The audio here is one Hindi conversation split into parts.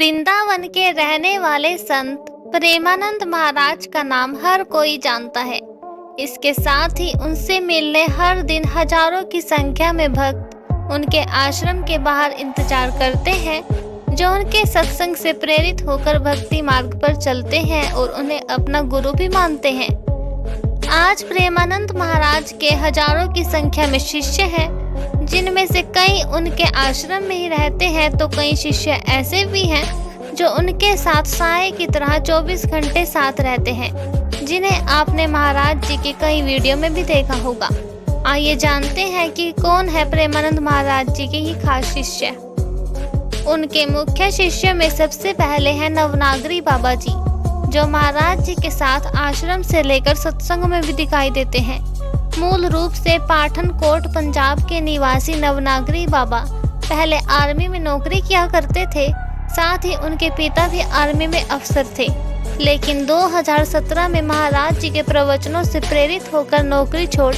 वृंदावन के रहने वाले संत प्रेमानंद महाराज का नाम हर कोई जानता है। इसके साथ ही उनसे मिलने हर दिन हजारों की संख्या में भक्त उनके आश्रम के बाहर इंतजार करते हैं, जो उनके सत्संग से प्रेरित होकर भक्ति मार्ग पर चलते हैं और उन्हें अपना गुरु भी मानते हैं। आज प्रेमानंद महाराज के हजारों की संख्या में शिष्य हैं, जिनमें से कई उनके आश्रम में ही रहते हैं, तो कई शिष्य ऐसे भी हैं जो उनके साथ साए की तरह 24 घंटे साथ रहते हैं, जिन्हें आपने महाराज जी के कई वीडियो में भी देखा होगा। आइए जानते हैं कि कौन है प्रेमानंद महाराज जी के ये खास शिष्य। उनके मुख्य शिष्य में सबसे पहले हैं नवनागरी बाबा जी, जो महाराज जी के साथ आश्रम से लेकर सत्संग में भी दिखाई देते हैं। मूल रूप से पाठनकोट पंजाब के निवासी नवनागरी बाबा पहले आर्मी में नौकरी किया करते थे, साथ ही उनके पिता भी आर्मी में अफसर थे। लेकिन 2017 में महाराज जी के प्रवचनों से प्रेरित होकर नौकरी छोड़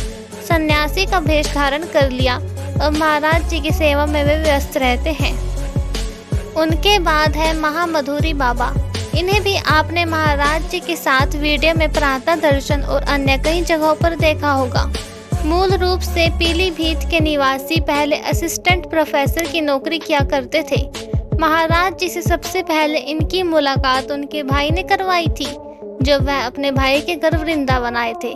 सन्यासी का भेष धारण कर लिया और महाराज जी की सेवा में वे व्यस्त रहते हैं। उनके बाद है महामधुरी बाबा। इन्हें भी आपने महाराज जी के साथ वीडियो में प्रातः दर्शन और अन्य कई जगहों पर देखा होगा। मूल रूप से पीलीभीत के निवासी पहले असिस्टेंट प्रोफेसर की नौकरी किया करते थे। महाराज जी से सबसे पहले इनकी मुलाकात उनके भाई ने करवाई थी, जब वह अपने भाई के घर वृंदावन आए थे।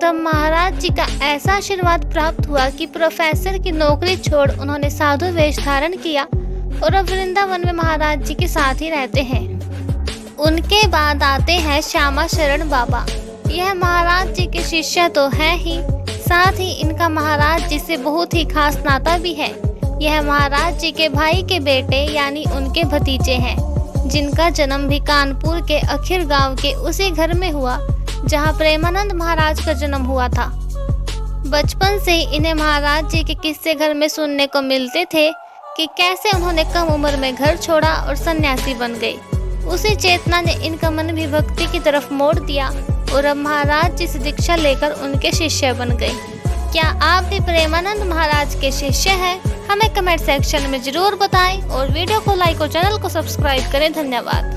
तब महाराज जी का ऐसा आशीर्वाद प्राप्त हुआ कि प्रोफेसर की नौकरी छोड़ उन्होंने साधु वेश धारण किया और अब वृंदावन में महाराज जी के साथ ही रहते हैं। उनके बाद आते हैं श्यामा शरण बाबा। यह महाराज जी के शिष्य तो हैं ही, साथ ही इनका महाराज जी से बहुत ही खास नाता भी है। यह महाराज जी के भाई के बेटे यानी उनके भतीजे हैं, जिनका जन्म भी कानपुर के अखिर गांव के उसी घर में हुआ जहां प्रेमानंद महाराज का जन्म हुआ था। बचपन से ही इन्हें महाराज जी के किस्से घर में सुनने को मिलते थे कि कैसे उन्होंने कम उम्र में घर छोड़ा और सन्यासी बन गए। उसी चेतना ने इनका मन भी भक्ति की तरफ मोड़ दिया और अब महाराज जी से दीक्षा लेकर उनके शिष्य बन गए। क्या आप भी प्रेमानंद महाराज के शिष्य हैं? हमें कमेंट सेक्शन में जरूर बताएं और वीडियो को लाइक और चैनल को सब्सक्राइब करें। धन्यवाद।